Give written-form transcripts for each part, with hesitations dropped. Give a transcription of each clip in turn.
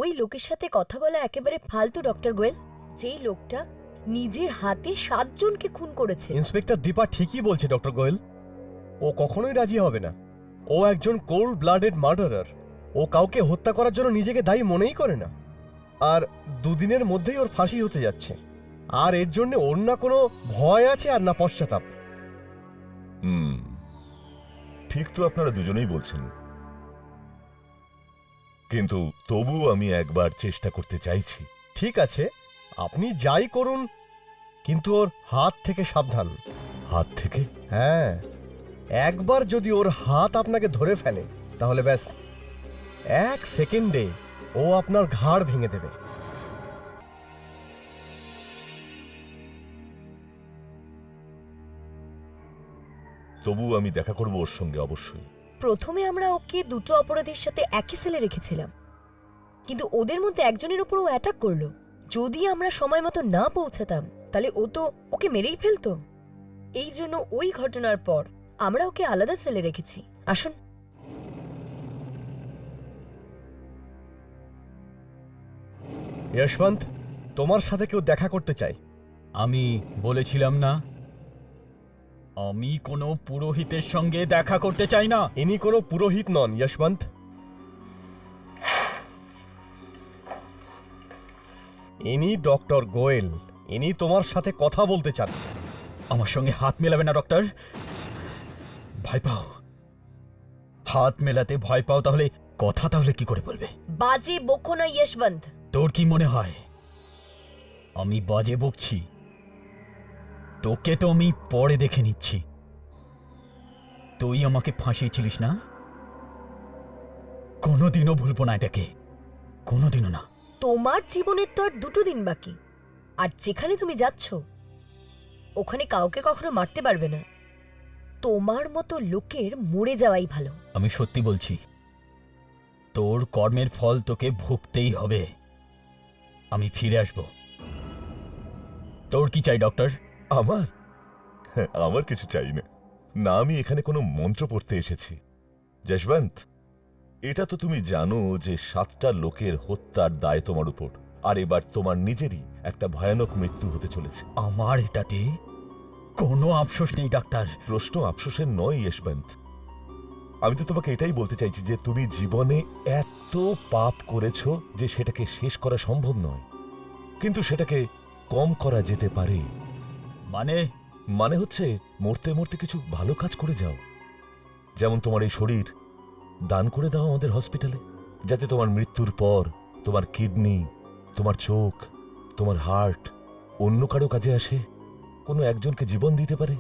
ওই লোকের সাথে কথা বলা একেবারে ফালতু ডক্টর গোয়েল, যেই লোকটা নিজের হাতে 7 জনকে খুন করেছে। ইন্সপেক্টর দীপা ঠিকই বলছে ডক্টর গোয়েল। ও কখনোই রাজি হবে না। ও একজন কোল্ড ব্লাডেড মার্ডারার। ও কাউকে হত্যা করার জন্য নিজেকে দায়ী মনেই করে না। আর দুদিনের মধ্যেই ওর ফাঁসি হতে যাচ্ছে। আর এর জন্য ওর না কোনো ভয় আছে আর না পশ্চাতাপ। ঠিক তো আপনারা দুজনেই বলছেন, কিন্তু তবু আমি একবার চেষ্টা করতে চাইছি। ঠিক আছে, আপনি যাই করুন, কিন্তু ওর হাত থেকে সাবধান। হাত থেকে? হ্যাঁ, একবার যদি ওর হাত আপনাকে ধরে ফেলে তাহলে ব্যাস 1 সেকেন্ডে ও আপনার ঘাড় ভেঙে দেবে। তবু আমি দেখা করব ওর সঙ্গে অবশ্যই। প্রথমে আমরা ওকে দুটো অপরাধীর সাথে একই সেলে রেখেছিলাম, কিন্তু ওদের মধ্যে একজনের উপর ও অ্যাটাক করলো। যদি আমরা সময় মতো না পৌঁছাতাম তাহলে ও তো ওকে মেরেই ফেলতো। এই জন্য ওই ঘটনার পর আমরা ওকে আলাদা সেলে রেখেছি। আসুন। যশবন্ত, তোমার সাথে কেউ দেখা করতে চায়। আমি বলেছিলাম না আমি কোনো পুরোহিতের সঙ্গে দেখা করতে চাই না। ইনি কোনো পুরোহিত নন যশবন্ত। ইনি ডক্টর গোয়েল। ইনি তোমার সাথে কথা বলতে চান। আমার সঙ্গে হাত মেলাবে না ডক্টর। ভয় পাও? হাত মেলাতে ভয় পাও তাহলে কথা তাহলে কি করে বলবে? বাজে বকো না যশবন্ত। তোর কি মনে হয় আমি বাজে বকছি? তোকে তো আমি পরে দেখে নিচ্ছি। তুই আমাকে ফাঁসিয়েছিলিস না? কোনোদিনও ভুলবো না এটাকে, কোনোদিনও না। তোমার জীবনের তো আর 2 দিন বাকি, আর যেখানে তুমি যাচ্ছ ওখানে কাউকে কখনো মারতে পারবে না। তোমার মতো লোকের মরে যাওয়াই ভালো। আমি সত্যি বলছি, তোর কর্মের ফল তোকে ভুগতেই হবে। আমি ফিরে আসব। তোর কি চাই ডক্টর? আমার আমার কিছু চাই না। না, আমি এখানে কোনো মন্ত্র পড়তে এসেছি। যশবন্ত, এটা তো তুমি জানো যে 7টা লোকের হত্যার দায় তোমার উপর, আর এবার তোমার নিজেরই একটা ভয়ানক মৃত্যু হতে চলেছে। আমার এটাতে কোনো আফসোস নেই ডাক্তার। প্রশ্ন আফসোসের নয় যশবন্ত। আমি তো তোমাকে এটাই বলতে চাইছি যে তুমি জীবনে এত পাপ করেছো যে সেটাকে শেষ করা সম্ভব নয়, কিন্তু সেটাকে কম করা যেতে পারে। মানে হচ্ছে মরতে মরতে কিছু ভালো কাজ করে যাও। যেমন তোমার এই শরীর দান করে দাও আমাদের হসপিটালে, যাতে তোমার মৃত্যুর পর তোমার কিডনি, তোমার চোখ, তোমার হার্ট অন্য কারো কাজে আসে, কোনো একজনকে জীবন দিতে পারে।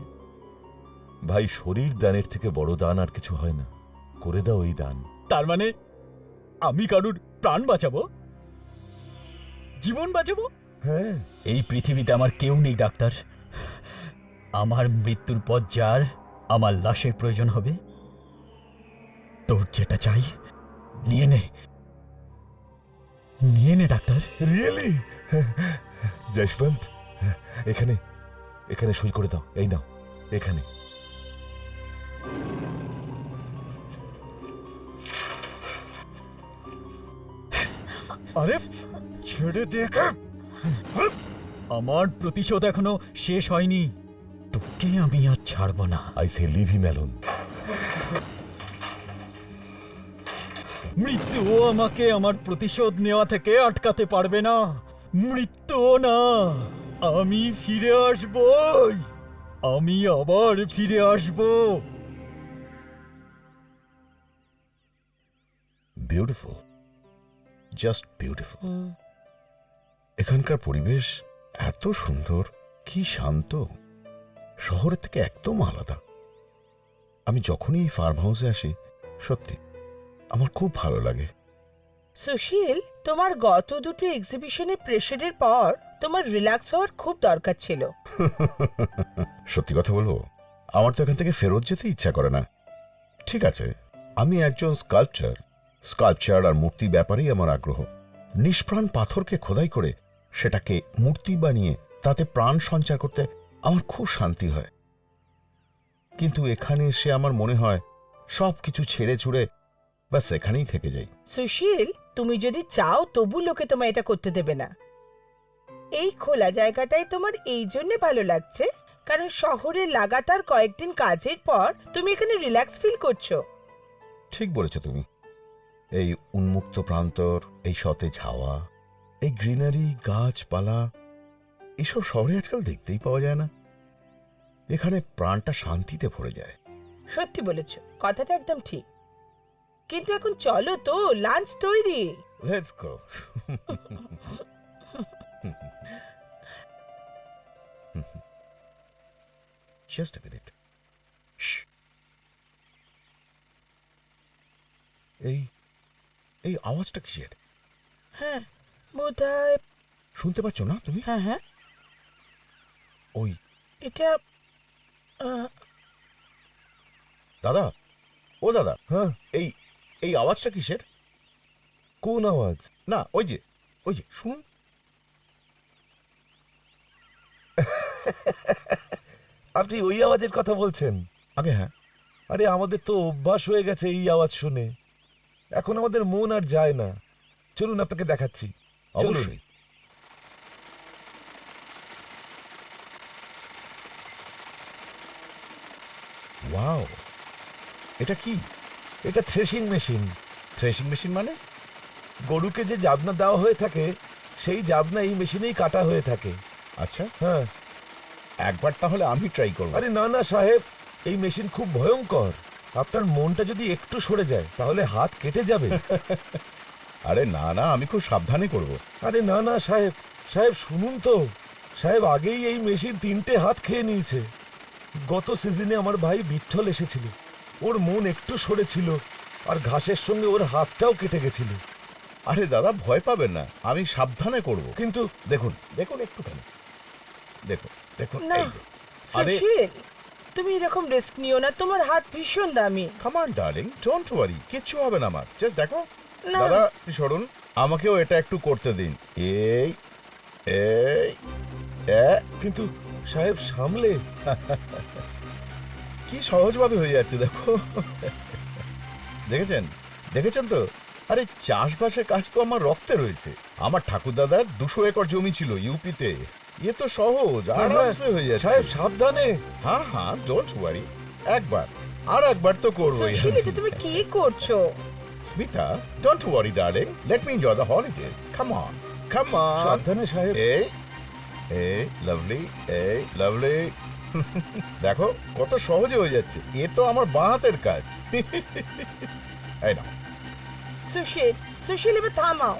ভাই, শরীর দানের থেকে বড় দান আর কিছু হয় না। করে দাও এই দান। তার মানে আমি কারুর প্রাণ বাঁচাবো, জীবন বাঁচাবো? হ্যাঁ। এই পৃথিবীতে আমার কেউ নেই ডাক্তার। আমার মৃত্যুর পর যার আমার লাশের প্রয়োজন হবে, তোর যেটা চাই নিয়ে নে, নিয়ে নে ডাক্তার। রিয়েলি? যশবন্ত, এখানে এখানে সই করে দাও। এই নাও, এখানে। আরে ছেড়ে দে। আমার প্রতিশোধ এখনো শেষ হয়নি। তোকে আমি আর ছাড়বো না। I say leave him alone. মৃত্যুও আমাকে আমার প্রতিশোধ নেওয়া থেকে আটকাতে পারবে না। মৃত্যুও না, আমি ফিরে আসবই। আমি আবার ফিরে আসব। Beautiful, just beautiful. এখানকার পরিবেশ এত সুন্দর, কি শান্ত, শহরের থেকে একদম আলাদা। আমি যখনই এই ফার্ম হাউসে আসি সত্যি আমার খুব ভালো লাগে। সুশীল, তোমার গত দুটো এক্সিবিশনের প্রেশারের পর তোমার রিল্যাক্স হওয়ার খুব দরকার ছিল। সত্যি কথা বলবো, আমার তো এখান থেকে ফেরত যেতে ইচ্ছা করে না। ঠিক আছে, আমি একজন স্কাল্পচার আর মূর্তি ব্যাপারেই আমার আগ্রহ। নিষ্প্রাণ পাথরকে খোদাই করে সেটাকে মূর্তি বানিয়ে তাতে প্রাণ সঞ্চার করতে আমার খুব শান্তি হয়। কিন্তু এখানে এসে আমার মনে হয় সবকিছু ছেড়ে ছুড়ে ব্যাস এখানেই থেকে যাই। সুশীল, তুমি যদি চাও তবু লোকে তোমায় এটা করতে দেবে না। এই খোলা জায়গাটাই তোমার এই জন্য ভালো লাগছে কারণ শহরে লাগাতার কয়েকদিন কাজের পর তুমি এখানে রিল্যাক্স ফিল করছো। ঠিক বলেছো তুমি। এই উন্মুক্ত প্রান্তর, এই সতেজ হাওয়া, এই গ্রিনারি, গাছপালা, এসব শহরে আজকাল দেখতেই পাওয়া যায় না। এখানে প্রাণটা শান্তিতে ভরে যায়। সত্যি বলেছো, কথাটা একদম ঠিক। কিন্তু এখন চলো তো, লাঞ্চ তৈরি। Let's go. Just a minute. এই এই আওয়াজটা কিসের? হ্যাঁ বোধহয়। শুনতে পাচ্ছ না তুমি? হ্যাঁ হ্যাঁ, ওই এটা আহ, দাদা, ও দাদা, হ্যাঁ, এই এই আওয়াজটা কিসের? কোন আওয়াজ? না, ওই যে শুনুন। আপনি ওই আওয়াজের কথা বলছেন? আগে হ্যাঁ। আরে আমাদের তো অভ্যাস হয়ে গেছে এই আওয়াজ শুনে, এখন আমাদের মন আর যায় না। চলুন আপনাকে দেখাচ্ছি। চলুন। অবশ্যই। ওয়াও, এটা কি? এটা থ্রেশিং মেশিন। থ্রেশিং মেশিন মানে? গরুকে যে জাবনা দেওয়া হয়ে থাকে সেই জাবনা এই মেশিনেই কাটা হয়ে থাকে। আচ্ছা, হ্যাঁ। একবার তাহলে আমি ট্রাই করব। আরে না না সাহেব, এই মেশিন খুব ভয়ঙ্কর। আপনার মনটা যদি একটু সরে যায় তাহলে হাত কেটে যাবে। আরে না না, আমি খুব সাবধানে করব। আরে না না সাহেব, সাহেব শুনুন তো। সাহেব, আগেই এই মেশিন 3টে হাত খেয়ে নিয়েছে। গত সিজনে আমার ভাই বিঠল এসেছিল, ওর মন একটু সরেছিল আর ঘাসের সঙ্গে ওর হাতটাও কেটে গেছিল। আরে দাদা, ভয় পাবেন না, আমি সাবধানে করব। কিন্তু দেখুন দেখুন একটুখানি, দেখুন দেখুন, না এই যে। আরে সুশীল, তুমি এরকম রিস্ক নিও না, তোমার হাত ভীষণ দামি। Come on darling, don't worry, কিচ্ছু হবে না আমার। জাস্ট দেখো। না। দাদা আপনি সরুন, আমাকেও এটা একটু করতে দিন। এই এই কিন্তু সাহেব সামলে। কি সহজভাবে হয়ে যাচ্ছে দেখো। দেখেছেন দেখেছেন তো? আরে চাষবাসের কাজ তো আমার রক্তে রয়েছে। আমার ঠাকুরদাদার 200 একর জমি ছিল ইউপিতে। এ তো সহজ, আরামসে হয়ে যাচ্ছে। সাহেব সাবধানে। হ্যাঁ হ্যাঁ, ডোন্ট ওয়ারি। একবার তো করবোই। সুশীল, এটা তুমি কি করছো? Smita, don't worry darling, let me enjoy the holidays. Come on come on. সাবধানে সাহেব। এই এই লাভলি, এই লাভলি। দেখো কত সহজে হয়ে যাচ্ছে। এ তো আমার বাঁ হাতের কাজ। এই নাও। সুশীল, সুশীল এবার থামাও।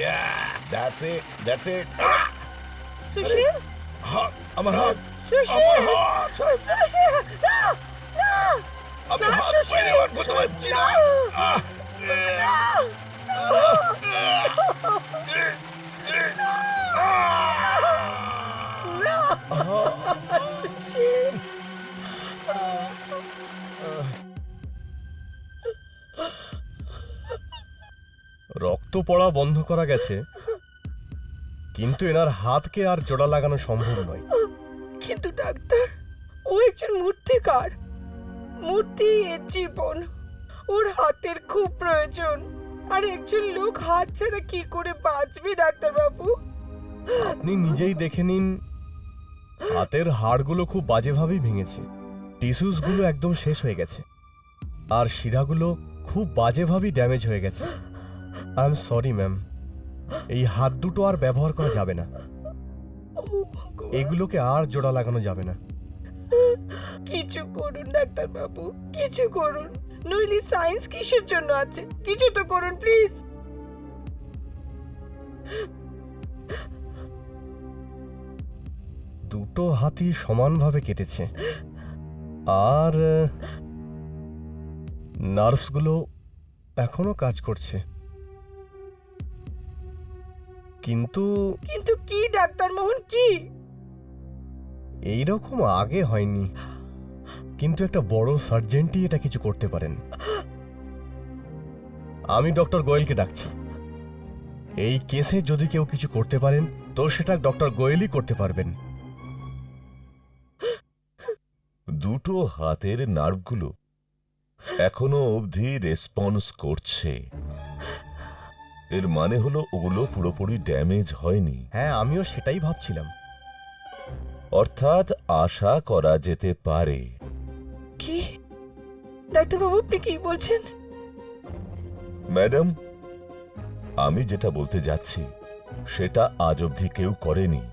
Yeah, that's it. সুশীল, হাত, আমার হাত, সুশীল, আমার হাত, সুশীল, না, না, আমি না, হাত সুশীল, বাইরে বার করতে পারছি না। আহ, সুশীল। রক্ত পড়া বন্ধ করা গেছে, কিন্তু এনার হাতকে আর জোড়া লাগানো সম্ভব নয়। কিন্তু ডাক্তার, ও একজন মূর্তিকার। মূর্তি এর জীবন, ওর হাতের খুব প্রয়োজন। আর একজন লোক হাত ছাড়া কি করে বাঁচবে ডাক্তার বাবু? আপনি নিজেই দেখে নিন, হাতের হাড়গুলো খুব বাজেভাবেই ভেঙেছে, টিস্যুসগুলো একদম শেষ হয়ে গেছে, আর শিরাগুলো খুব বাজেভাবেই ড্যামেজ হয়ে গেছে। আই এম সরি ম্যাম, এই হাত দুটো আর ব্যবহার করা যাবে না। এগুলোকে আর জোড়া লাগানো যাবে না। কিছু করুন ডাক্তার বাবু, কিছু করুন, নইলে সায়েন্স কিসের জন্য আছে? কিছু তো করুন প্লিজ। দুটো হাতই সমানভাবে কেটেছে, আর নার্ভসগুলো এখনো কাজ করছে। কিন্তু কিন্তু কি ডাক্তার মোহন, কি? এইরকম আগে হয়নি, কিন্তু একটা বড় সার্জেন্টই এটা কিছু করতে পারেন। আমি ডক্টর গোয়েলকে ডাকছি। এই কেসে যদি কেউ কিছু করতে পারেন তো সেটা ডক্টর গোয়েলই করতে পারবেন। দুটো হাতের নার্ভগুলো এখনো অবধি রেসপন্স করছে। এর মানে হলো ওগুলো পুরোপুরি ড্যামেজ হয়নি, হ্যাঁ, আমিও সেটাই ভাবছিলাম। অর্থাৎ আশা করা যেতে পারে। কি ডাক্তারবাবু, আপনি কি বলছেন? ম্যাডাম, আমি যেটা বলতে যাচ্ছি সেটা আজ অবধি কেউ করেনি,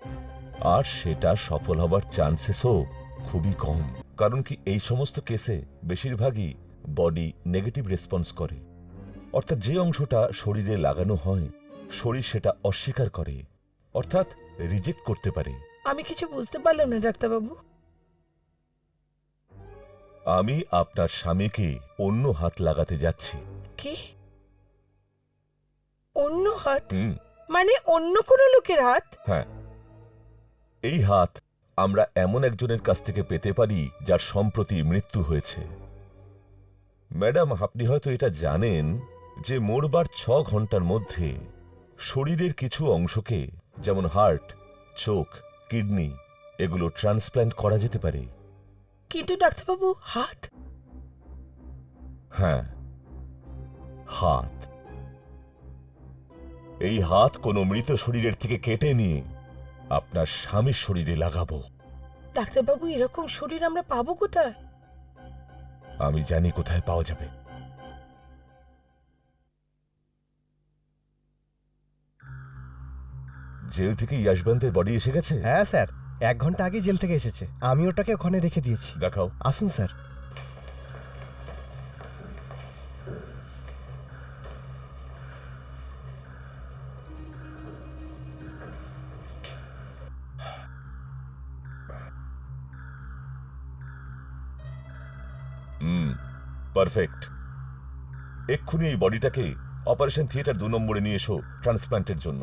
আর সেটা সফল হবার চান্সেসও খুবই কম। কারণ কি, এই সমস্ত কেসে বেশিরভাগই বডি নেগেটিভ রেসপন্স করে, অর্থাৎ যে অংশটা শরীরে লাগানো হয় শরীর সেটা অস্বীকার করে, অর্থাৎ রিজেক্ট করতে পারে। আমি কিছু বুঝতে পারলাম না ডাক্তারবাবু। আমি আপনার স্বামীকে অন্য হাত লাগাতে যাচ্ছি। কি? অন্য হাত? হুম, মানে অন্য কোনো লোকের হাত? হ্যাঁ। এই হাত আমরা এমন একজনের কাছ থেকে পেতে পারি যার সম্প্রতি মৃত্যু হয়েছে। ম্যাডাম, আপনি হয়তো এটা জানেন যে মরবার 6 ঘন্টার মধ্যে শরীরের কিছু অংশকে, যেমন হার্ট, চোখ, কিডনি, এগুলো ট্রান্সপ্ল্যান্ট করা যেতে পারে। কিন্তু ডাক্তারবাবু, হাত? হ্যাঁ, হাত। এই হাত কোনো মৃত শরীরের থেকে কেটে নিয়ে আপনার স্বামীর শরীরে লাগাবো। ডাক্তারবাবু, এরকম শরীর আমরা পাবো কোথায়? আমি জানি কোথায় পাওয়া যাবে। জেল থেকে ইয়াশবন্তের বডি এসে গেছে? হ্যাঁ স্যার, 1 ঘন্টা আগে জেল থেকে এসেছে। আমি ওটাকে ওখানে রেখে দিয়েছি। দেখাও। আসুন স্যার। পারফেক্ট। এক্ষুনি এই বডিটাকে অপারেশন থিয়েটার 2 নম্বরে নিয়ে এসো ট্রান্সপ্ল্যান্টের জন্য।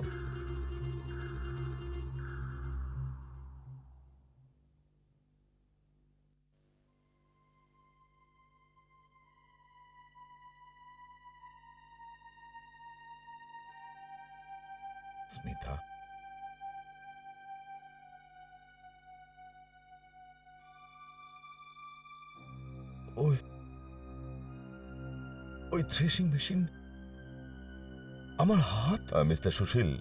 স্মিতা, ওই ওই থ্রেশিং মেশিন আমার হাত। Mister Sushil,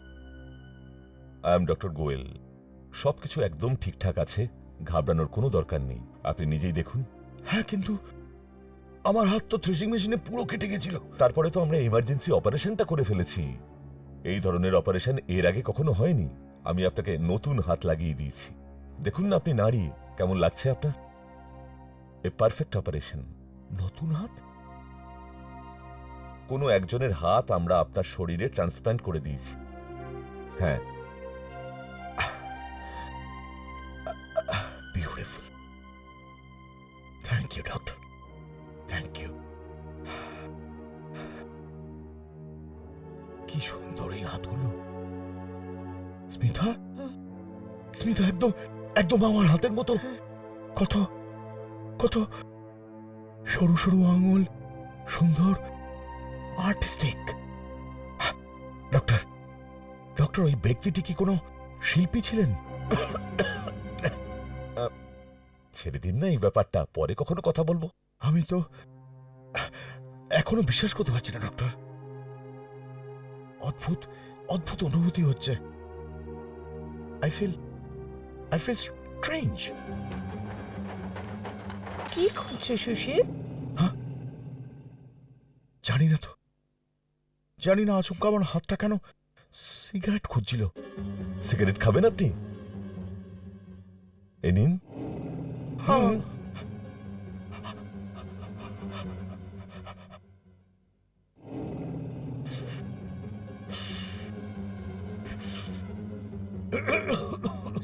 I am doctor Goel. সবকিছু একদম ঠিকঠাক আছে, ঘাবড়ানোর কোনো দরকার নেই। আপনি নিজেই দেখুন। হ্যাঁ, কিন্তু আমার হাত তো থ্রেশিং মেশিনে পুরো কেটে গেছিল। তারপরে তো আমরা ইমার্জেন্সি অপারেশনটা করে ফেলেছি। এই ধরনের অপারেশন এর আগে কখনো হয়নি। আমি আপনাকে নতুন হাত লাগিয়ে দিয়েছি। দেখুন না আপনি নাড়িয়ে কেমন লাগছে আপনার। এ পারফেক্ট অপারেশন। নতুন হাত? কোনো একজনের হাত আমরা আপনার শরীরে ট্রান্সপ্ল্যান্ট করে দিয়েছি। হ্যাঁ, beautiful. Thank you doctor, thank you. কি সুন্দর এই হাতগুলো। স্মিতা, স্মিতা, একদম একদম আমার হাতের মতো। কত কত সরু সরু আঙুল, সুন্দর, আর্টিস্টিক। ডক্টর, ডক্টর, ওই ব্যক্তিটি কি কোনো শিল্পী ছিলেন? ছেড়ে দিন না এই ব্যাপারটা, পরে কখনো কথা বলবো। আমি তো এখনো বিশ্বাস করতে পারছি না ডক্টর। অদ্ভুত অদ্ভুত অনুভূতি হচ্ছে। I feel strange. কি করছো সুশীল? জানি না তো, জানি না আচমকা আমার হাতটা কেন সিগারেট খুঁজছিল। সিগারেট খাবেন আপনি? এ নিন। হ্যাঁ।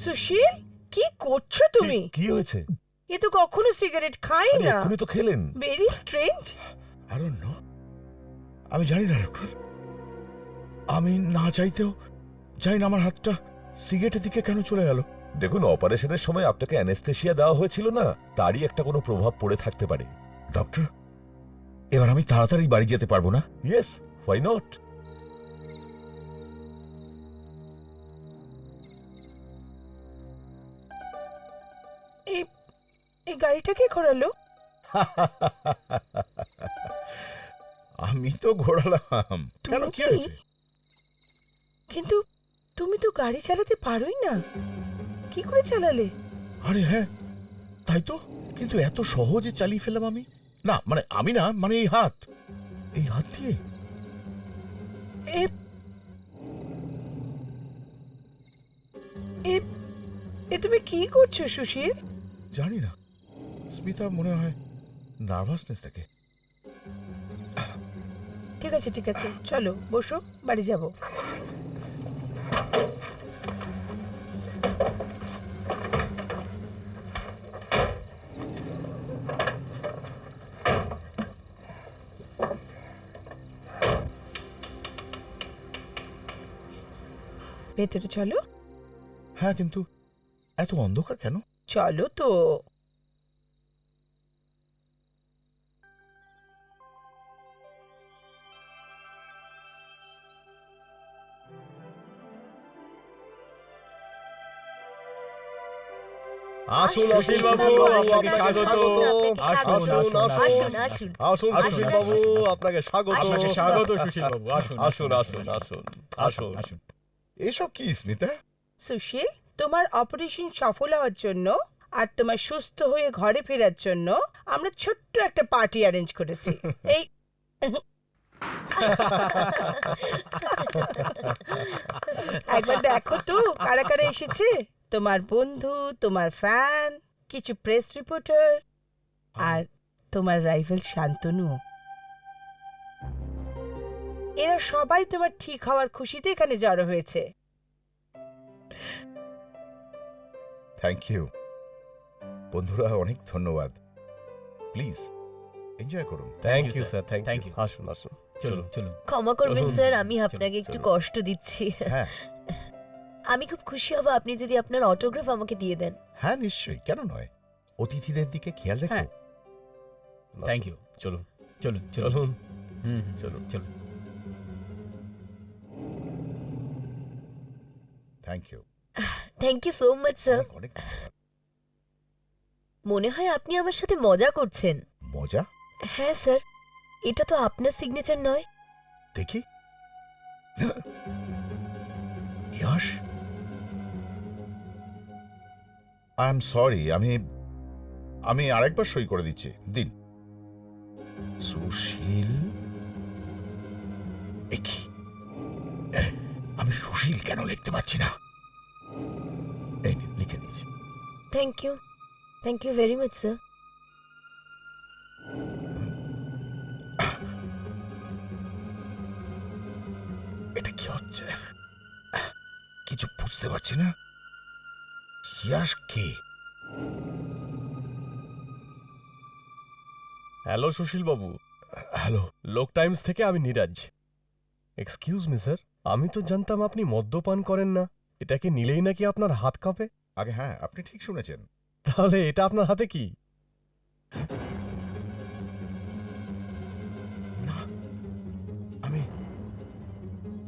সুশীল, কি করছো তুমি? কি হয়েছে? এ তো কখনো সিগারেট খাই আরে, না। এক্ষুনি তো খেলেন। Very strange. I don't know, আমি জানি না ডক্টর। আমি না চাইতেও জানি না আমার হাতটা সিগারেটের দিকে কেন চলে গেল। দেখুন, অপারেশনের সময় আপনাকে অ্যানেস্থেশিয়া দেওয়া হয়েছিল না, তারই একটা কোনো প্রভাব পড়ে থাকতে পারে। ডক্টর, এবার আমি তাড়াতাড়ি বাড়ি যেতে পারবো না? Yes, why not. এই গাড়িটা কে ঘোরালো? আমি তো ঘোরালাম। কেন, কি তুমি? হয়েছে? কিন্তু তুমি তো গাড়ি চালাতে পারোই না, কি করে চালালে? আরে হ্যাঁ, তাই তো। কিন্তু এত সহজে চালিয়ে ফেললাম আমি। না মানে আমি না, মানে এই হাত দিয়ে। এ এ এ তুমি কি করছো সুশীল? জানি না, স্মিতা মনে হয় নার্ভাসনেস থাকে। ঠিক আছে ঠিক আছে, চলো বসো, বাড়ি যাব। ভেতরে চলো। হ্যাঁ, কিন্তু এত অন্ধকার কেন? চলো তো। আসুন সুশীল বাবু, আপনাকে আপনাকে স্বাগত। স্বাগত। আসুন, আসুন, আসুন, আসুন। আসুন। আসুন সুশীল বাবু, আপনাকে স্বাগত। আপনাকে স্বাগত সুশীল বাবু, আসুন আসুন, আসুন, আসুন, আসুন। আসুন। এসব কি স্মিতা? সুশীল, তোমার অপারেশন সফল হওয়ার জন্য আর তোমার সুস্থ হয়ে ঘরে ফেরার জন্য আমরা ছোট্ট একটা পার্টি অ্যারেঞ্জ করেছি। এই একবার দেখো তো কারা কারা এসেছে। তোমার বন্ধু, তোমার ফ্যান, কিছু প্রেস রিপোর্টার আর তোমার রাইভাল শান্তনু। এরা সবাই তোমার ঠিক হওয়ার খুশিতে এখানে জড়ো হয়েছে। থ্যাংক ইউ বন্ধুরা, অনেক ধন্যবাদ। প্লিজ এনজয় করুন। Thank you sir. Sir, thank Thank you. you. আসুন, আসুন। চলুন চলুন। ক্ষমা করবেন চলুন, স্যার, আমি আপনাকে একটু চলুন। কষ্ট দিচ্ছি। হ্যাঁ আমি খুব খুশি হব আপনি যদি আপনার অটোগ্রাফ আমাকে দিয়ে দেন। হ্যাঁ, নিশ্চয়ই, কেন নয়। অতিথিদের দিকে খেয়াল রেখো। হ্যাঁ। Thank you. চলুন, চলুন চলুন চলুন, হুম চলুন। চলুন। Thank you. Thank you so much sir. অনেক অনেক ধন্যবাদ। মনে হয় আপনি আমার সাথে মজা করছেন। মজা? হ্যাঁ স্যার, এটা তো আপনার সিগনেচার নয়। দেখি। Yash, I am sorry. আমি আরেকবার সই করে দিচ্ছি, দিন। সুশীল, একি আমি সুশীল কেন লিখতে পারছি না? এই নিন, লিখে দিয়েছি। Thank you very much sir. এটা কি হচ্ছে? কিছু বুঝতে পারছি না। ইয়াশ কে? হ্যালো সুশীল বাবু, হ্যালো। লোক টাইমস থেকে আমি নীরাজ। এক্সকিউজ মি স্যার, আমি তো জানতাম আপনি মদ্যপান করেন না। এটাকে নিলেই নাকি আপনার হাত কাঁপে। আগে হ্যাঁ, আপনি ঠিক শুনেছেন। তাহলে এটা আপনার হাতে কি? না,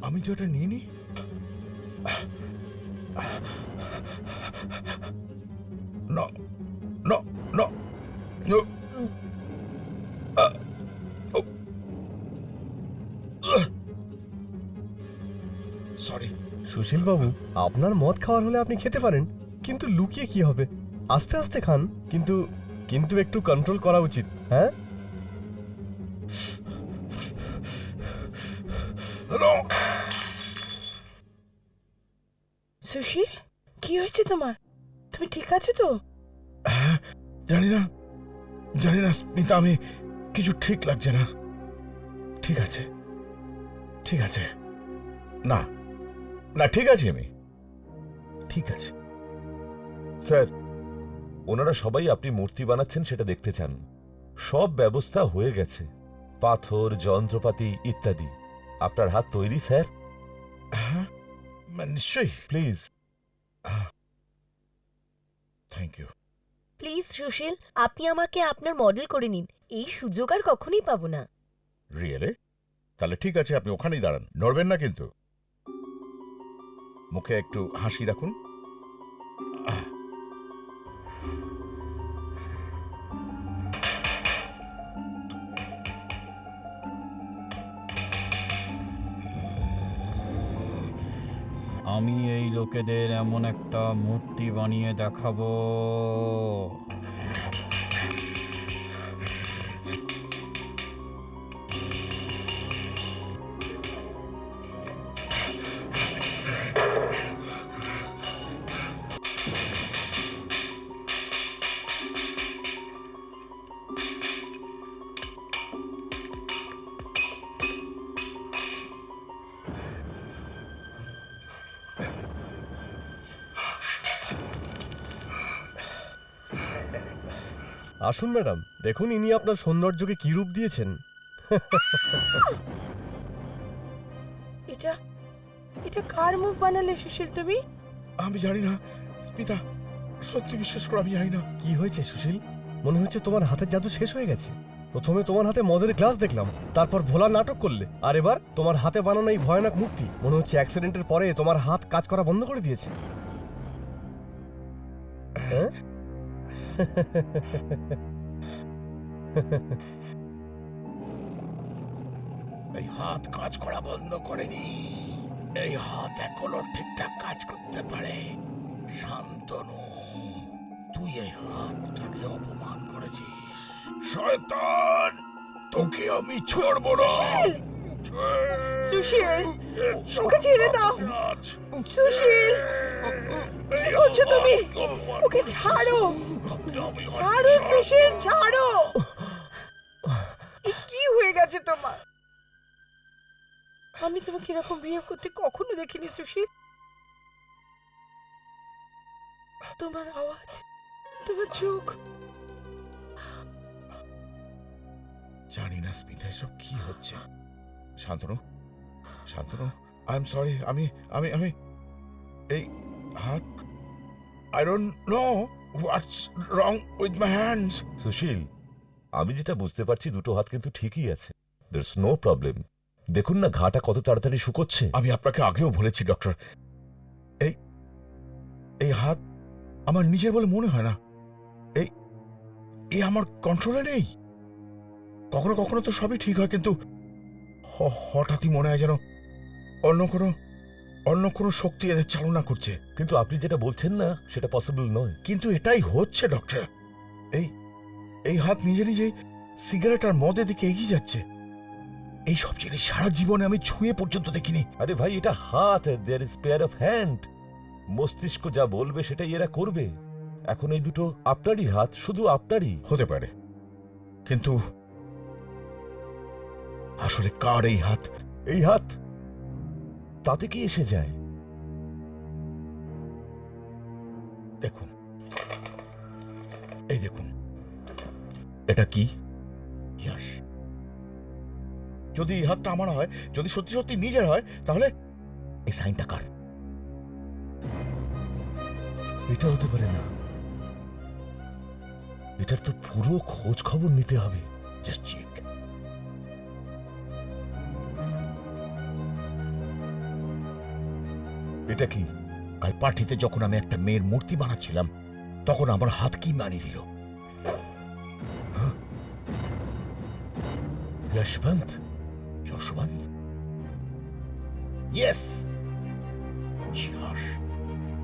আমি তো এটা নিইনি। No, no, no, no. Sorry. Sushil বাবু, আপনার মদ খাওয়ার হলে আপনি খেতে পারেন, কিন্তু লুকিয়ে কি হবে? আস্তে আস্তে খান, কিন্তু কিন্তু একটু কন্ট্রোল করা উচিত। হ্যাঁ, সুশীল, কি হয়েছে তোমার? তুমি ঠিক আছো তো? জানি না স্মিতা, আমি কিছু ঠিক লাগছে না। ঠিক আছে, ঠিক আছে। না না, ঠিক আছে, আমি ঠিক আছে। স্যার, ওনারা সবাই আপনি মূর্তি বানাচ্ছেন সেটা দেখতে চান। সব ব্যবস্থা হয়ে গেছে, পাথর, যন্ত্রপাতি ইত্যাদি। আপনার হাত তৈরি স্যার। হ্যাঁ, নিশ্চয়ই। Please. Thank you. Please Sushil, আপনি আমাকে আপনার মডেল করে নিন। এই সুযোগ আর কখনোই পাবো না। রিয়েলে? তাহলে ঠিক আছে, আপনি ওখানেই দাঁড়ান, নড়বেন না কিন্তু। মুখে একটু হাসি রাখুন। আমি এই লোকেদের এমন একটা মূর্তি বানিয়ে দেখাবো। আসুন ম্যাডাম, দেখুন ইনি আপনার সৌন্দর্যকে কি রূপ দিয়েছেন। এটা এটা কার মুখ বানালে সুশীল তুমি? আমি জানি না স্মিতা, সত্যি বিশ্বাস করো আমি জানি না। কি হয়েছে সুশীল? মনে হচ্ছে তোমার হাতের জাদু শেষ হয়ে গেছে। প্রথমে তোমার হাতে মদের গ্লাস দেখলাম, তারপর ভোলার নাটক করলে, আর এবার তোমার হাতে বানানো এই ভয়ানক মূর্তি। মনে হচ্ছে অ্যাক্সিডেন্টের পরে তোমার হাত কাজ করা বন্ধ করে দিয়েছে। হ্যাঁ? এই হাত কাজ করা বন্ধ করেনি, এই হাত এখনো ঠিকঠাক কাজ করতে পারে। শান্তনু, তুই এই হাতটাকে অপমান করেছিস। শয়তান, তোকে আমি ছাড়বো না। সুশীল, ওকে ছেড়ে দাও। সুশীল, কি করছো তুমি? ওকে ছাড়ো, ছাড়ো সুশীল, ছাড়ো। এ কি হয়ে গেছে তোমার? আমি তোমাকে এরকম বিহেভ করতে কখনো দেখিনি সুশীল। তোমার আওয়াজ, তোমার চোখ। জানি না স্মিতা, এসব কি হচ্ছে। Shantanu, Shantanu, I am sorry. আমি আমি আমি এই হাত, I don't know what's wrong with my hands. Sushil, আমি যেটা বুঝতে পারছি দুটো হাত কিন্তু ঠিকই আছে। There's no problem. দেখুন না ঘাটা কত তাড়াতাড়ি শুকোচ্ছে। আমি আপনাকে আগেও বলেছি ডক্টর, এই এই হাত আমার নিজের বলে মনে হয় না। এই এই আমার কন্ট্রোলে নেই। কখনো কখনো তো সবই ঠিক হয়, কিন্তু হঠাৎই মনে হয় যেন অন্য কোনো শক্তি এদের চালনা করছে। কিন্তু আপনি যেটা বলছেন না সেটা পসিবল নয়। কিন্তু এটাই হচ্ছে ডক্টর। এই এই হাত নিজে নিজেই সিগারেট আর মদের দিকে এগিয়ে যাচ্ছে। এই সব জিনিস সারা জীবনে আমি ছুঁয়ে পর্যন্ত দেখিনি। আরে ভাই, এটা হাত, there is pair of hand. মস্তিষ্ক যা বলবে সেটাই এরা করবে। এখন এই দুটো আপনারই হাত, শুধু আপনারই। হতে পারে, কিন্তু আসলে কার এই হাত? এই হাত তাতে কি এসে যায়? দেখুন, এই দেখুন, এটা কি? ইয়াশ। যদি এই হাতটা আমার হয়, যদি সত্যি সত্যি নিজের হয়, তাহলে এই সাইনটা কার? এটা হতে পারে না। এটার তো পুরো খোঁজ খবর নিতে হবে। Just check. এটা কি? কাল পার্টিতে যখন আমি একটা মেয়ের মূর্তি বানাচ্ছিলাম, তখন আমার হাত কি মানিয়ে দিল। যশবন্ত। যশবন্ত, ইয়েস।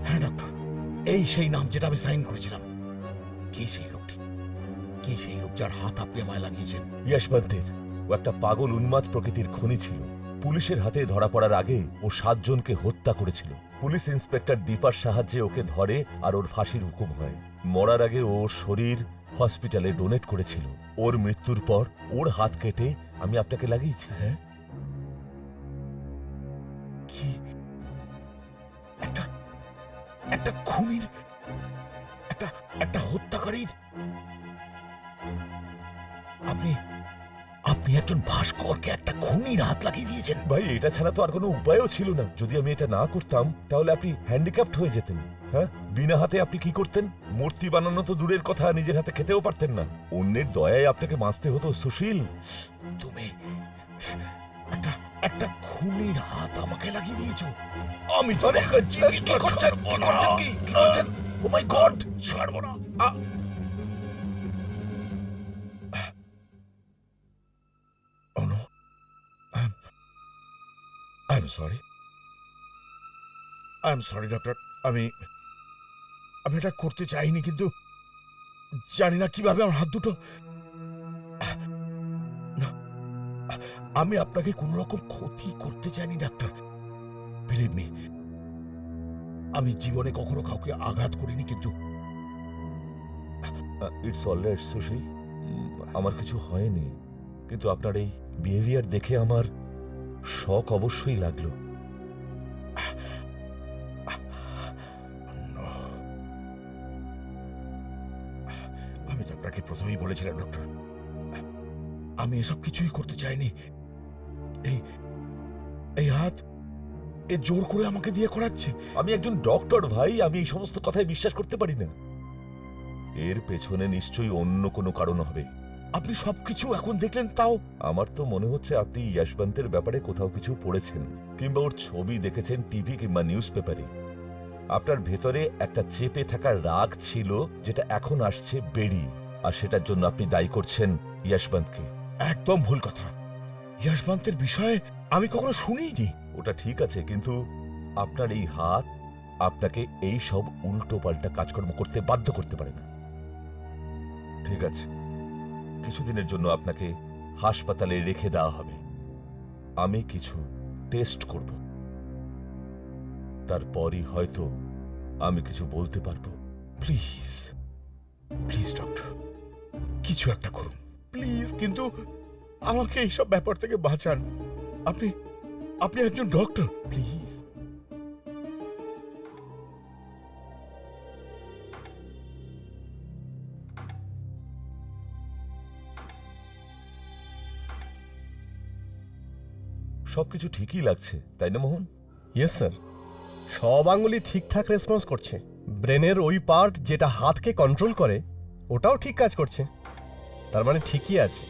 হ্যাঁ ডক্টর, এই সেই নাম যেটা আমি সাইন করেছিলাম। কে সেই লোকটি? কে সেই লোক যার হাত আপনি আমায় লাগিয়েছেন? যশবন্তের ও একটা পাগল উন্মাদ প্রকৃতির খনি ছিল। পুলিশের হাতে ধরা পড়ার আগে ও 7 জনকে হত্যা করেছিল। পুলিশ ইন্সপেক্টর দীপার সাহায্যে ওকে ধরে আর ওর ফাঁসির হুকুম হয়। মরার আগে ওর শরীর হসপিটালে ডোনেট করেছিল। ওর মৃত্যুর পর ওর হাত কেটে আমি আপনাকে লাগিয়েছি। হ্যাঁ, কি একটা একটা খুনির, একটা একটা হত্যাকারীর। আপনি আপনি একজন ভাস্করকে একটা খুনির হাত লাগিয়ে দিয়েছেন। ভাই, এটা ছাড়া তো আর কোনো উপায়ও ছিল না। যদি আমি এটা না করতাম তাহলে আপনি হ্যান্ডিক্যাপ্ট হয়ে যেতেন। হ্যাঁ, বিনা হাতে আপনি কি করতেন? মূর্তি বানানো তো দূরের কথা, নিজের হাতে খেতেও পারতেন না। অন্যের দয়ায় আপনাকে বাঁচতে হতো। সুশীল, তুমি একটা একটা খুনির হাত আমাকে লাগিয়ে দিয়েছো। আমি তো কি করছেন? কি করছেন? ও মাই গড, ছাড়বো না। Oh no, I'm sorry. I am sorry doctor, আমি আমি এটা করতে চাইনি, কিন্তু জানি না কিভাবে আমার হাত দুটো। না, আমি আপনাকে কোন রকম ক্ষতি করতে চাইনি ডাক্তার, বিলিভ মি। আমি জীবনে কখনো কাউকে আঘাত করিনি, কিন্তু ইটস অলরাইট সুশীল, আমার কিছু হয়নি, কিন্তু আপনার এই বিহেভিয়ার দেখে আমার শক অবশ্যই লাগলো। আমি তো আপনাকে প্রথমেই বলেছিলাম ডক্টর, আমি এসব কিছুই করতে চাইনি। এই এই হাত এ জোর করে আমাকে দিয়ে করাচ্ছে। আমি একজন ডক্টর ভাই, আমি এই সমস্ত কথায় বিশ্বাস করতে পারি না। এর পেছনে নিশ্চয়ই অন্য কোনো কারণ হবে। আপনি সবকিছু এখন দেখলেন, তাও আমার তো মনে হচ্ছে আপনি ইয়াশবন্তের ব্যাপারে কোথাও কিছু পড়েছেন, কিংবা ওর ছবি দেখেছেন টিভি কিংবা নিউজ পেপারে। আপনার ভেতরে একটা চেপে থাকা রাগ ছিল, যেটা এখন আসছে বেরিয়ে, আর সেটার জন্য আপনি দায়ী করছেন ইয়াশবন্তকে। একদম ভুল কথা। যশবন্তের বিষয়ে আমি কখনো শুনিনি। ওটা ঠিক আছে, কিন্তু আপনার এই হাত আপনাকে এই সব উল্টো পাল্টা কাজকর্ম করতে বাধ্য করতে পারে না। ঠিক আছে, কিছুদিনের জন্য আপনাকে হাসপাতালে রেখে দেওয়া হবে। আমি কিছু টেস্ট করব, তারপরই হয়তো আমি কিছু বলতে পারবো। প্লিজ প্লিজ ডক্টর, কিছু একটা করুন প্লিজ, কিন্তু আমাকে এইসব ব্যাপার থেকে বাঁচান। আপনি আপনি একজন ডক্টর, প্লিজ। সবকিছু ঠিকই লাগছে, তাই না মোহন? ইয়েস স্যার, সব আঙুলি ঠিকঠাক রেসপন্স করছে। ব্রেনের ওই পার্ট যেটা হাতকে কন্ট্রোল করে, ওটাও ঠিক কাজ করছে। তার মানে ঠিকই আছে।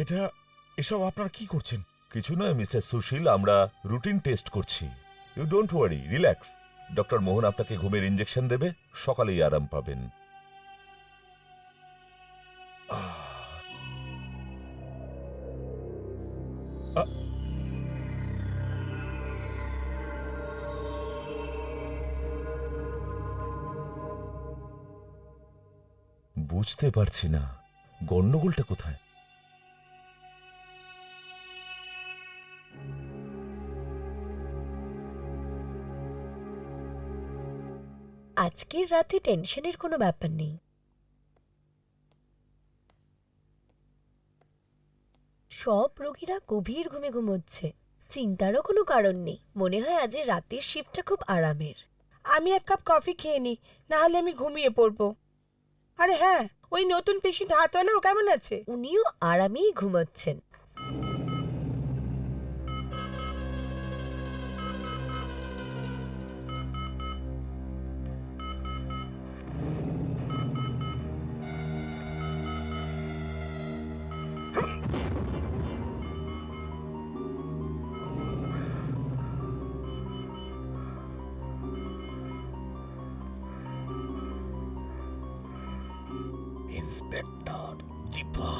এটা এসব আপনারা কি করছেন? কিছু নয় মিস্টার সুশীল, আমরা রুটিন টেস্ট করছি। You don't worry, relax. Doctor Mohan আপনাকে ঘুমের ইঞ্জেকশন দেবে, সকালেই আরাম পাবেন। বুঝতে পারছি না গন্ডগোলটা কোথায়। আজকের রাতে টেনশনের কোনো ব্যাপার নেই। সব রোগীরা গভীর ঘুমে ঘুমোচ্ছে, চিন্তারও কোনো কারণ নেই। মনে হয় আজের রাতের শিফটটা খুব আরামের। আমি এক কাপ কফি খেয়ে নি, না হলে আমি ঘুমিয়ে পড়বো। আরে হ্যাঁ, ওই নতুন পেশেন্ট হাতওয়ালা, ও কেমন আছে? উনিও আরামেই ঘুমোচ্ছেন। ইন্সপেক্টর দীপা,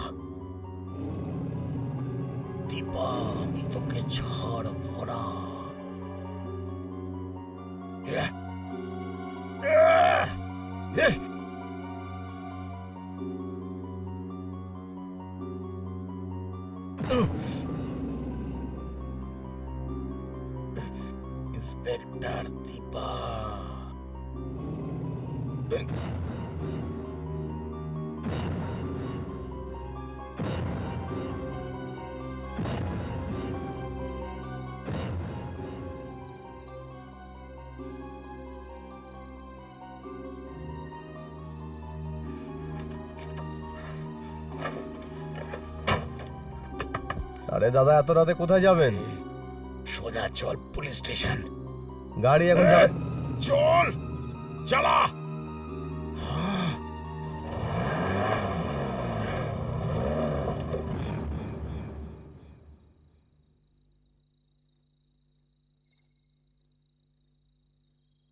দীপা, আমি তোকে ছাড়বো না। ইন্সপেক্টর দীপা, আরে দাদা, এত রাতে কোথায় যাবেন? সোজা চল পুলিশ স্টেশন। গাড়ি এখন যাবে। চল, চালা।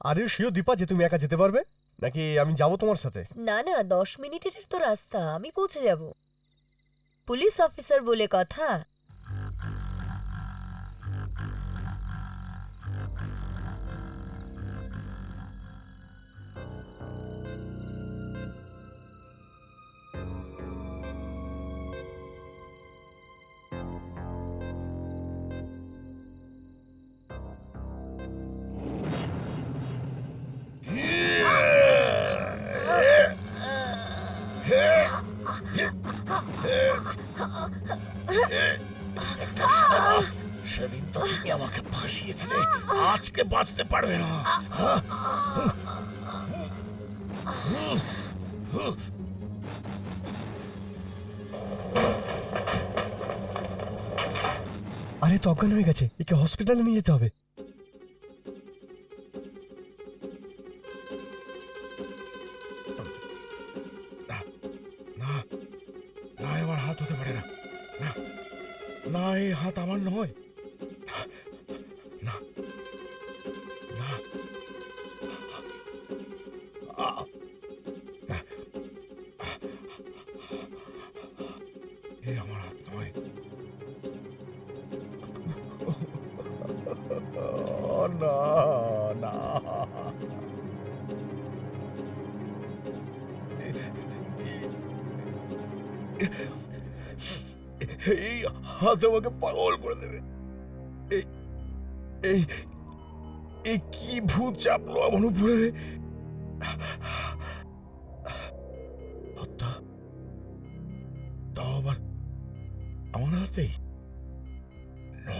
আর ইউ শিওর দীপা যে তুমি একা যেতে পারবে, নাকি আমি যাব তোমার সাথে? না না, 10 মিনিটের তো রাস্তা, আমি পৌঁছে যাব। পুলিশ অফিসার বলে কথা। সেদিন তো তুমি আমাকে ফাঁসিয়েছিলে, আজকে বাঁচতে পারবে না। আরে তো অজ্ঞান হয়ে গেছে, একে হসপিটালে নিয়ে যেতে হবে। না না, আমার হাত হতে পারে না। না না, এই হাত আমার নয়। না না, না, এই আমার হাত নয়। না না, এই হাত আমাকে পাগল করে দেবে। এই এই এই কি ভূত চাপলো আমার উপরে? হত্যা, তাও আবার আমার হাতেই? No,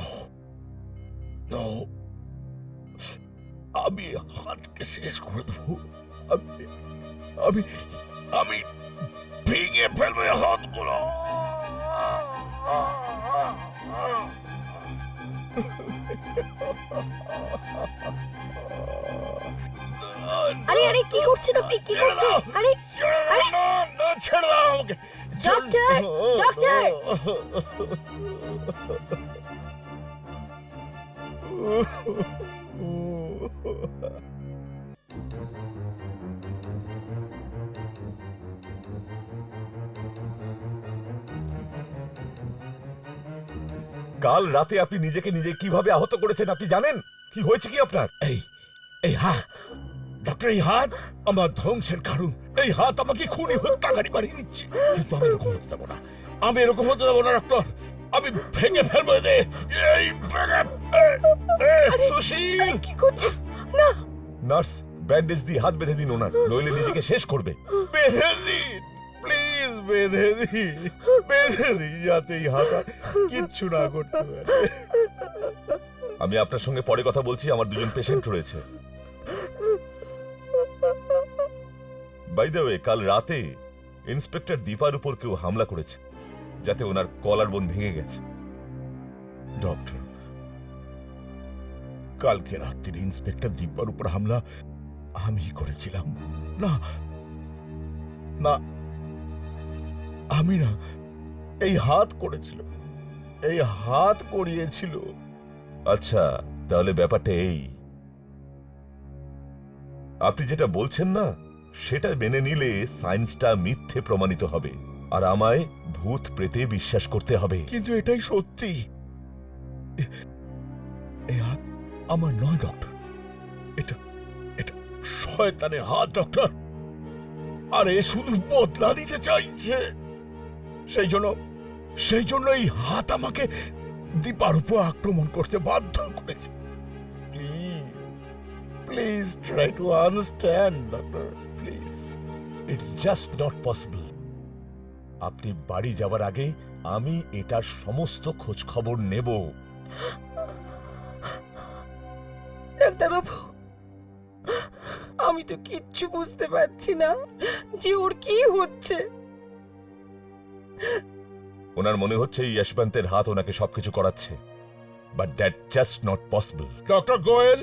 no, আমি হাতকে শেষ করে দেবো। আমি আমি আমি ভেঙে ফেলবো এই হাতগুলো। আরে আরে, কি করছেন আপনি, কি করছেন? আরে আরে, ছেড়ে দাও আমাকে। Doctor, doctor! কাল রাতে আপনি নিজেকে নিজে কিভাবে আহত করেছেন আপনি জানেন? কি হয়েছে কি আপনার? এই এই হাত, ডক্টর, এই হাত আমার ধ্বংসের কারণ। এই হাত আমাকে খুনি হত্যাকারী বানিয়ে দিচ্ছে। কিন্তু আমি এরকম হতে দেবো না, আমি এরকম হতে দেবো না ডক্টর। আমি ভেঙে ফেলবো এদের। এই সুশীল, কি করছো? না, নার্স, ব্যান্ডেজ দিয়ে হাত বেঁধে দিন ওনার, নইলে নিজেকে শেষ করবে। বেঁধে দিন প্লিজ, বেঁধে দিন, বেঁধে দিন, যাতে এই হাত আর কিচ্ছু না করতে পারে। আমি আপনার সঙ্গে পরে কথা বলছি, আমার দুজন পেশেন্ট রয়েছে। বাই দ্য ওয়ে, কাল রাতে ইন্সপেক্টর দীপার উপর কেউ হামলা করেছে, যাতে ওনার কলার বোন ভেঙে গেছে। ডক্টর, কালকে রাত্রির ইন্সপেক্টর দিব্যার উপর হামলা আমি করেছিলাম। না না, আমি না, এই হাত করেছিল, এই হাত করিয়েছিল। আচ্ছা, তাহলে ব্যাপারটা এই, আপনি যেটা বলছেন না সেটা মেনে নিলে সায়েন্সটা মিথ্যে প্রমাণিত হবে, আর আমায় ভূত প্রেতে বিশ্বাস করতে হবে। কিন্তু এটাই সত্যি। এই হাত আমার নয় ডক্টর, এটা এটা শয়তানের হাত ডক্টর। আর এ শুধু বদলা নিতে চাইছে। সেই জন্য এই হাত আমাকে দীপার উপর আক্রমণ করতে বাধ্য করেছে। Please please try to understand doctor, please. It's just not possible. আপনি বাড়ি যাওয়ার আগে আমি এটার সমস্ত খোঁজ খবর নেব। ডাক্তারবাবু, আমি তো কিচ্ছু বুঝতে পারছি না যে ওর কি হচ্ছে। ওনার মনে হচ্ছে যশবন্তের হাত ওনাকে সবকিছু করাচ্ছে, but that just not possible. Doctor Goel,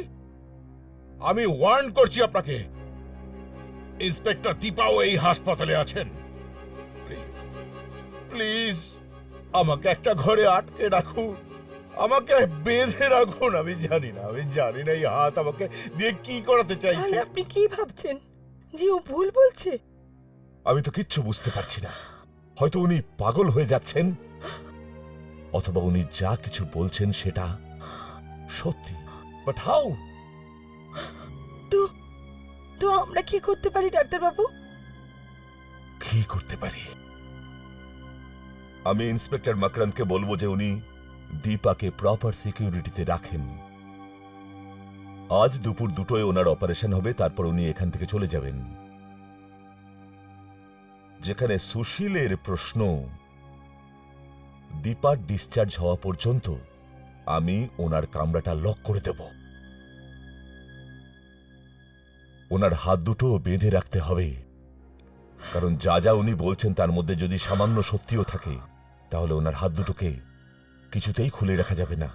আমি ওয়ার্ন করছি আপনাকে, ইন্সপেক্টর দীপাও এই হাসপাতালে আছেন। প্লিজ প্লিজ আমাকে একটা ঘরে আটকে রাখুন। আমাকে বেঁধে রাখুন। আমি জানি না এই হাত আমাকে দিয়ে কি করাতে চাইছে। তাহলে আপনি কি ভাবছেন যে ও ভুল বলছে? আমি তো কিচ্ছু বুঝতে পারছি না। হয়তো উনি পাগল হয়ে যাচ্ছেন, অথবা উনি যা কিছু বলছেন সেটা সত্যি। But how? তো আমরা কি করতে পারি ডাক্তারবাবু? কি করতে পারি? আমি ইন্সপেক্টর মাকরানকে বলবো যে উনি দীপাকে প্রপার সিকিউরিটিতে রাখেন। আজ দুপুর 2টোয় ওনার অপারেশন হবে, তারপর উনি এখান থেকে চলে যাবেন। যেখানে সুশীলের প্রশ্ন, দীপার ডিসচার্জ হওয়া পর্যন্ত আমি ওনার কামরাটা লক করে দেব। ওনার হাত দুটো বেঁধে রাখতে হবে, কারণ যা যা উনি বলছেন তার মধ্যে যদি সামান্য সত্যিও থাকে, তাহলে ওনার হাত দুটোকে কিছুতেই খুলে রাখা যাবে না।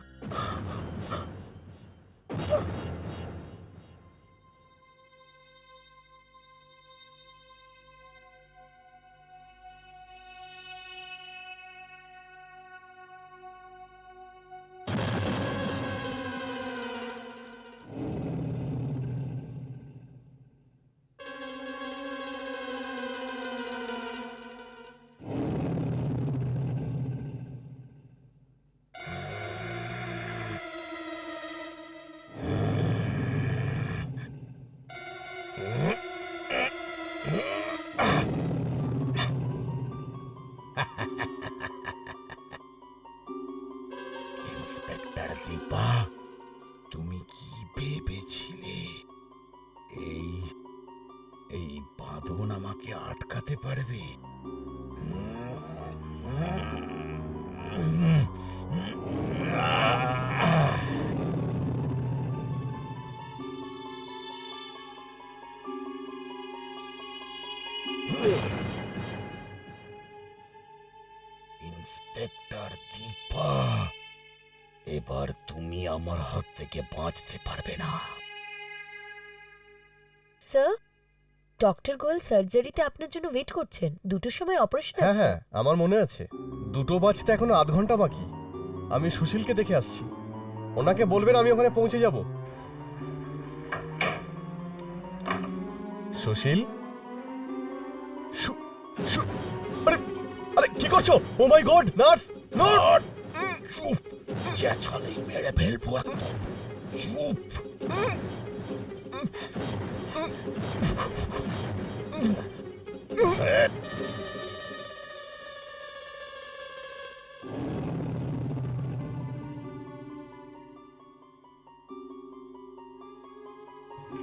ইন্সপেক্টর দীপা, তুমি কি ভেবেছিলে এই বাঁধন আমাকে আটকাতে পারবে? ইন্সপেক্টর দীপা, এবার তুমি আমার হাত থেকে বাঁচতে পারবে না। স্যার, ডক্টর গোয়েল সার্জারিতে আপনার জন্য ওয়েট করছেন। 2টোর সময় অপারেশন হ্যাঁ আছে। হ্যাঁ, আমার মনে আছে। 2টো বাজতে এখনো আধ ঘন্টা বাকি। আমি সুশীলকে দেখে আসছি। ওনাকে বলবেন আমি ওখানে পৌঁছে যাব। সুশীল, আরে আরে কি করছো? Oh my god, nurse! Nurse! চুপ! চেঁচালেই মেরে ফেলবো একদম। চুপ!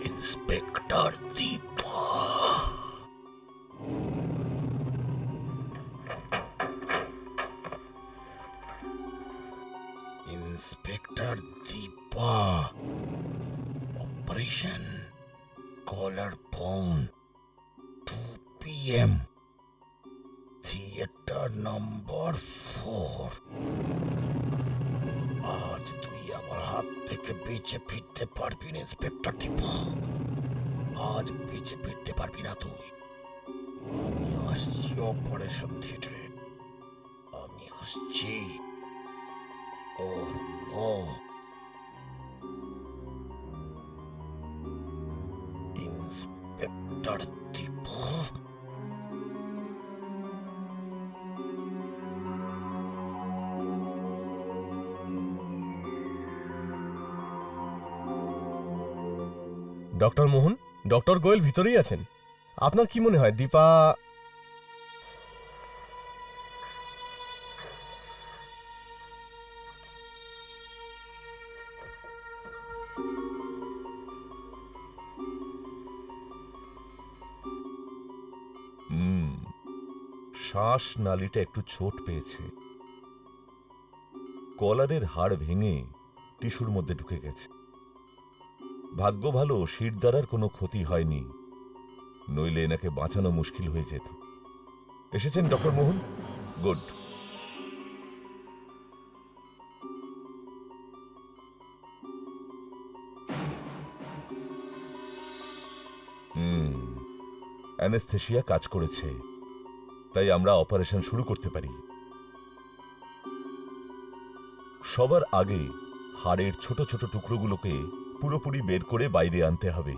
Inspector Deepa, inspector Deepa, operation collar bone, 2 PM, theatre নম্বর 4। আজ তুই আমার হাত থেকে বেঁচে ফিরতে পারবি না ইন্সপেক্টর দীপা। আজ বেঁচে ফিরতে পারবি না তুই। আমি আসছি অপারেশন থিয়েটারে। আমি আসছি। ও নো! ইন্সপেক্টর দীপা, ডক্টর মোহন, ডক্টর গোয়েল ভিতরেই আছেন। আপনার কি মনে হয় দীপা? শ্বাস নালীটা একটু চোট পেয়েছে। কলারের হাড় ভেঙে টিস্যুর মধ্যে ঢুকে গেছে। ভাগ্য ভালো শিরদাঁড়ার কোনো ক্ষতি হয়নি, নইলে এনাকে বাঁচানো মুশকিল হয়ে যেত। এসেছেন ডক্টর মোহন? গুড। অ্যানেস্থেশিয়া কাজ করেছে, তাই আমরা অপারেশন শুরু করতে পারি। সবার আগে হাড়ের ছোট ছোট টুকরোগুলোকে পুরোপুরি বের করে বাইরে আনতে হবে।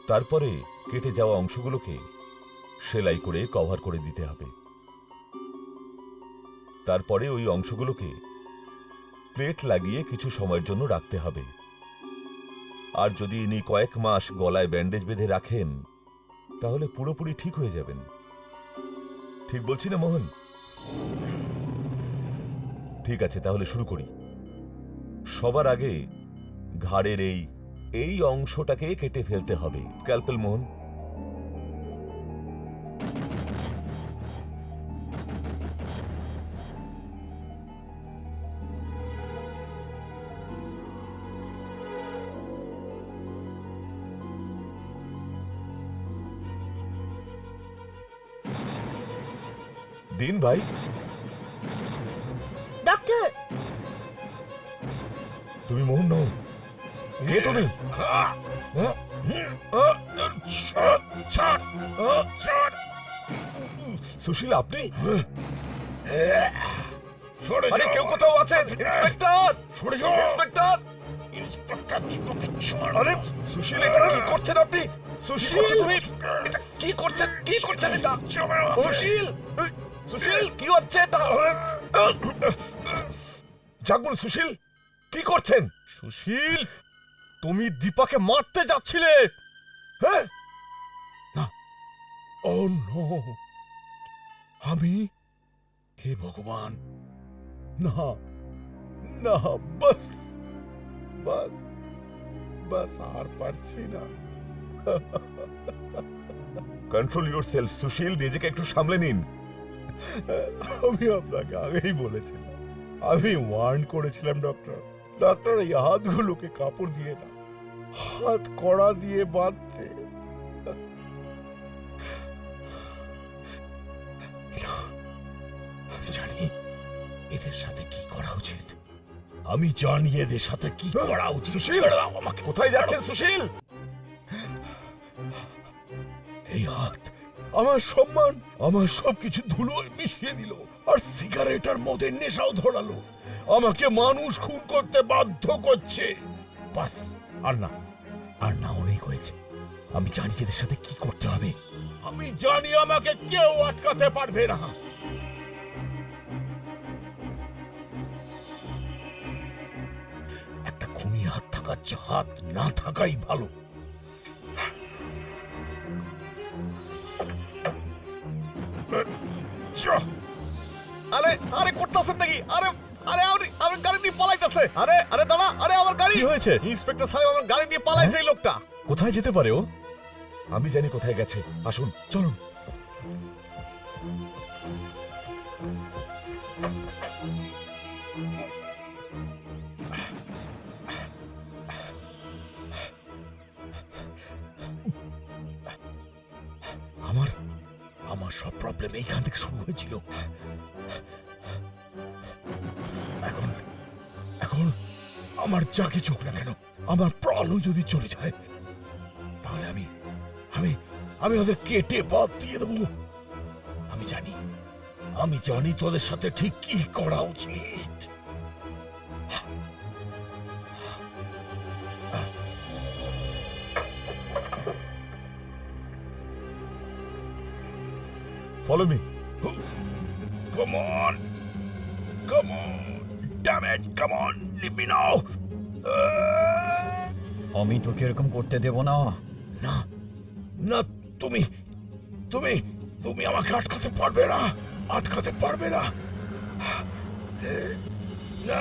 তারপরে কেটে যাওয়া অংশগুলোকে সেলাই করে কভার করে দিতে হবে। তারপরে ওই অংশগুলোকে প্লেট লাগিয়ে কিছু সময়ের জন্য রাখতে হবে। আর যদি ইনি কয়েক মাস গলায় ব্যান্ডেজ বেঁধে রাখেন তাহলে পুরোপুরি ঠিক হয়ে যাবেন। ঠিক বলছি না মোহন? ঠিক আছে, তাহলে শুরু করি। সবার আগে ঘাড়ের এই অংশটাকে কেটে ফেলতে হবে। স্ক্যালপেল মোহন। দিন ভাই। ডক্টর, তুমি মোহন নও? কে তুমি? সুশীল, আপনি? আরে কেউ কোথাও আছেন? ইন্সপেক্টর! ইন্সপেক্টর! আরে সুশীল, এটা কি করছেন আপনি? সুশীল, তুমি এটা কি করছেন? কি করছেন এটা? সুশীল! সুশীল, কি হচ্ছে এটা? জাগবুল, সুশীল কি করছেন? সুশীল, তুমি দীপাকে মারতে যাচ্ছিলে। হ্যাঁ? ও নো, আমি? হে ভগবান, না না, বাস বাস বাস, আর পারছি না। কন্ট্রোল ইয়োরসেলফ সুশীল, নিজেকে একটু সামলে নিন। আমি আপনাকে আগেই বলেছিলাম, আমি ওয়ার্ন করেছিলাম ডক্টর। ডক্টর, এই হাতগুলোকে কাপড় দিয়ে না, হাত কড়া দিয়ে বাঁধতে। না, আমি জানি এদের সাথে কি করা উচিত। আমি জানি এদের সাথে কি করা উচিত। সুশীল, ছেড়ে দাও আমাকে। কোথায় যাচ্ছেন সুশীল? এই হাত আমার সম্মান, আমার সবকিছু ধুলোয় মিশিয়ে দিল, আর সিগারেট আর মদের নেশাও ধরালো। আমাকে মানুষ খুন করতে বাধ্য করছে। বাস, আর না, আর না, অনেক হয়েছে। আমি জানি এদের সাথে কি করতে হবে। আমি জানি আমাকে কেউ আটকাতে পারবে না। একটা খুনি হাত থাকার চেয়ে হাত না থাকাই ভালো। আরে আরে, করতেছেন নাকি? আরে আরে, আমার গাড়ি নিয়ে পালাইতেছে। আরে আরে দাঁড়া, আরে আমার গাড়ি। কি হয়েছে? ইন্সপেক্টর সাহেব, আমার গাড়ি নিয়ে পালাইছে এই লোকটা। কোথায় যেতে পারে ও? আমি জানি কোথায় গেছে, আসুন চলুন। আমার আমার সব প্রবলেম এইখান থেকে শুরু হয়েছিল। এখন এখন আমার যা কিছু হোক না কেন, আমার প্রাণও যদি চলে যায়, তাহলে আমি আমি আমি ওদের কেটে বাদ দিয়ে দেবো। আমি জানি তোদের সাথে ঠিক কি করা উচিত। Follow me. Come on! Come on! Damn it! Come on! Leave me now! আমি তোকে এরকম করতে দেব না। না না, তুমি তুমি তুমি আমাকে আটকাতে পারবে না, আটকাতে পারবে না। না।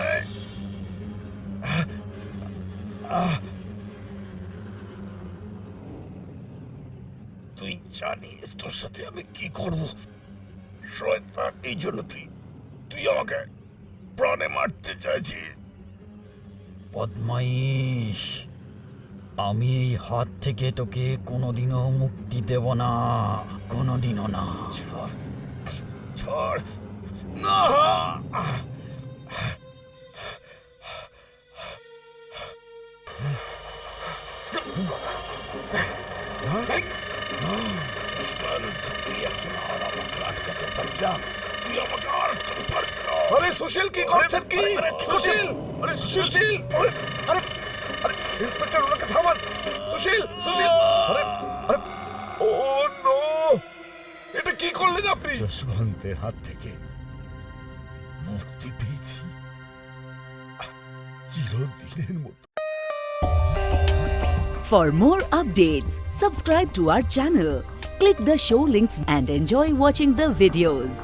তুই জানিস তোর সাথে আমি কি করব, শয়তান। এই জন্য তুই আমাকে প্রাণে মারতে চাইছিস। বদমাইশ, আমি এই হাত থেকে তোকে কোনোদিনও মুক্তি দেব না, কোনোদিনও না। ছাড়, ছাড়, না। তুই এখন আর আমাকে আটকাতে পারবি না, তুই আমাকে আর আটকাতে পারবি না। আরে সুশীল কি করছেন কি সুশীল আরে সুশীল আরে আরে আরে ইন্সপেক্টর ওনাকে থামান সুশীল সুশীল আরে আরে ও নো এটা কি করলেন আপনি যশবন্তের হাত থেকে মুক্তি পেয়েছি চিরদিনের মতো। For more updates, subscribe to our channel, click the show links and enjoy watching the videos.